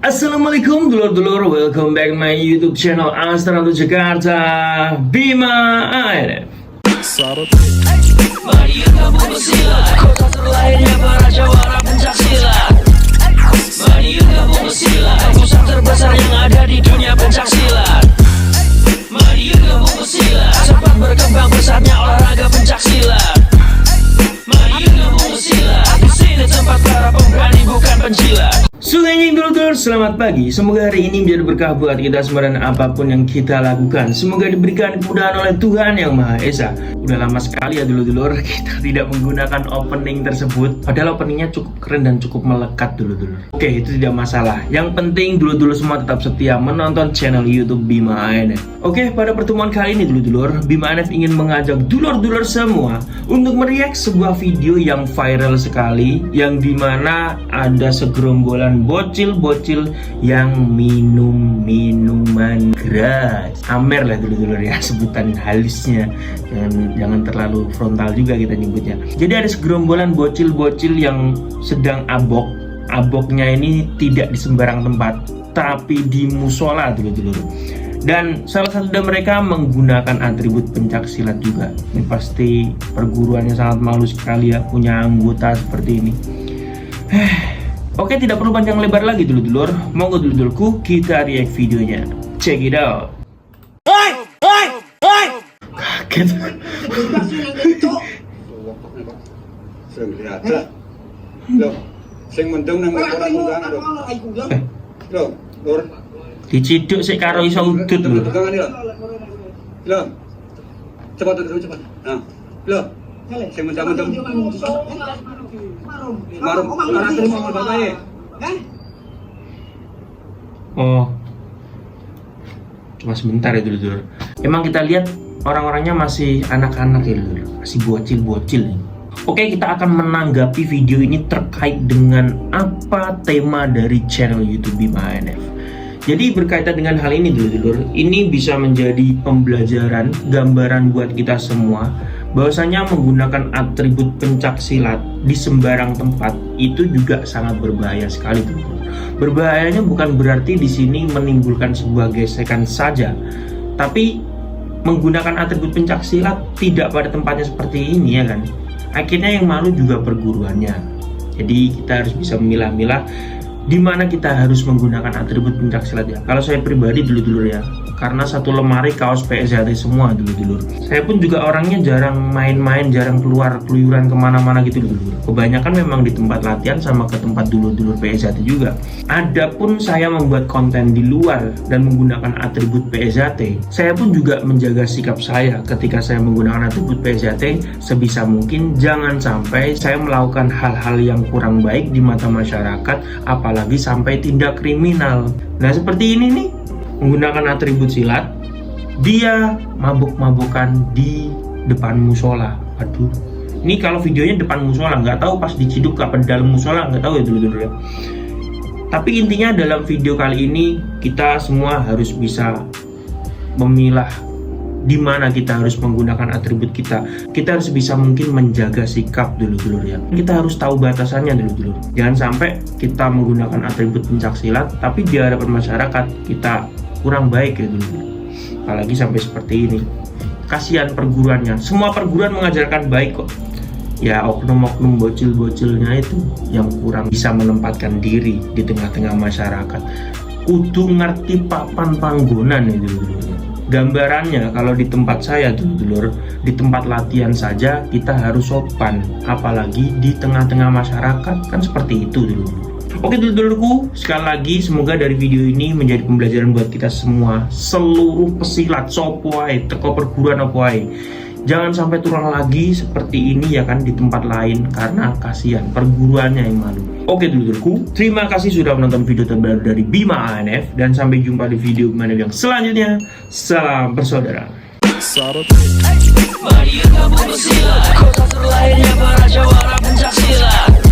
Assalamualaikum dulur-dulur, welcome back my YouTube channel Astra Jakarta Bima ANF. Mari kamu bersilat, kota terlahirnya para jawara pencak silat. Mari kamu bersilat, pusat terbesar yang ada di dunia pencak silat. Mari kamu bersilat, cepat berkembang pesatnya olahraga pencak silat. Mari kamu bersilat, di sini tempat para pemberani bukan penjilat. Sugeng dulur-dulur, selamat pagi. Semoga hari ini menjadi berkah buat kita semua dan apapun yang kita lakukan. Semoga diberikan kemudahan oleh Tuhan Yang Maha Esa. Udah lama sekali ya dulur-dulur kita tidak menggunakan opening tersebut. Padahal openingnya cukup keren dan cukup melekat dulur-dulur. Oke, itu tidak masalah. Yang penting dulur-dulur semua tetap setia menonton channel YouTube Bima ANF. Oke, pada pertemuan kali ini dulur-dulur, Bima ANF ingin mengajak dulur-dulur semua untuk mereact sebuah video yang viral sekali, yang dimana ada segerombolan bocil-bocil yang minum minuman keras. Amer lah dulur-dulur ya sebutan halusnya. Jangan terlalu frontal juga kita nyebutnya. Jadi ada segerombolan bocil-bocil yang sedang abok. Aboknya ini tidak di sembarang tempat, tapi di musola dulur-dulur. Dan salah satu dari mereka menggunakan atribut pencak silat juga. Ini pasti perguruannya sangat malu sekali ya punya anggota seperti ini. Oke, tidak perlu panjang lebar lagi dulur-dulur. Monggo dulur-dulurku kita react videonya. Check it out. Kaget. Sing lihat. Loh, sing mendung nang orang undangan lho. Loh, Lur. Diciduk sik karo iso udut lho. Pegangan lho. Loh. Cepat dulu cepat. Nah. Loh. Sing mendung. Marum, ora terima bapake. Oh. Cuma sebentar ya dulur-dulur. Emang kita lihat orang-orangnya masih anak-anak ya dulur, masih bocil-bocil. Oke, kita akan menanggapi video ini terkait dengan apa tema dari channel YouTube Bima ANF. Jadi berkaitan dengan hal ini dulur-dulur, ini bisa menjadi pembelajaran, gambaran buat kita semua bahwasanya menggunakan atribut pencak silat di sembarang tempat itu juga sangat berbahaya sekali dulur. Berbahayanya bukan berarti di sini menimbulkan sebuah gesekan saja, tapi menggunakan atribut pencak silat tidak pada tempatnya seperti ini ya kan. Akhirnya yang malu juga perguruannya. Jadi kita harus bisa memilah-milah di mana kita harus menggunakan atribut pencak silat ya. Kalau saya pribadi dulur-dulur ya, karena satu lemari kaos PSJT semua dulur-dulur. Saya pun juga orangnya jarang main-main, jarang keluar keluyuran kemana-mana gitu dulur. Kebanyakan memang di tempat latihan sama ke tempat dulur-dulur PSJT juga. Adapun saya membuat konten di luar dan menggunakan atribut PSJT, saya pun juga menjaga sikap saya ketika saya menggunakan atribut PSJT. Sebisa mungkin jangan sampai saya melakukan hal-hal yang kurang baik di mata masyarakat, apalagi sampai tindak kriminal. Nah seperti ini nih, menggunakan atribut silat, dia mabuk-mabukan di depan musola. Aduh, ini kalau videonya depan musola, nggak tahu pas diciduk apa di dalam musola, nggak tahu ya dulu ya. Tapi intinya dalam video kali ini kita semua harus bisa memilah di mana kita harus menggunakan atribut kita. Kita harus bisa mungkin menjaga sikap dulu ya. Kita harus tahu batasannya dulu. Jangan sampai kita menggunakan atribut pencak silat tapi di hadapan masyarakat kita kurang baik ya dulu. Apalagi sampai seperti ini. Kasihan perguruannya. Semua perguruan mengajarkan baik kok. Ya oknum-oknum bocil-bocilnya itu yang kurang bisa menempatkan diri di tengah-tengah masyarakat. Kudu ngerti papan panggonan ya dulu. Gambarannya kalau di tempat saya dulur, di tempat latihan saja kita harus sopan, apalagi di tengah-tengah masyarakat, kan seperti itu dulu. Oke dulurku, sekali lagi semoga dari video ini menjadi pembelajaran buat kita semua, seluruh pesilat sopoai, teko perguruan opoai. Jangan sampai turun lagi seperti ini ya kan di tempat lain, karena kasihan perguruannya yang malu. Oke dulurku, terima kasih sudah menonton video terbaru dari Bima ANF, dan sampai jumpa di video Bima ANF yang selanjutnya. Salam bersaudara. Mari kamu bersilat, kota terlahirnya para jawara pencak silat.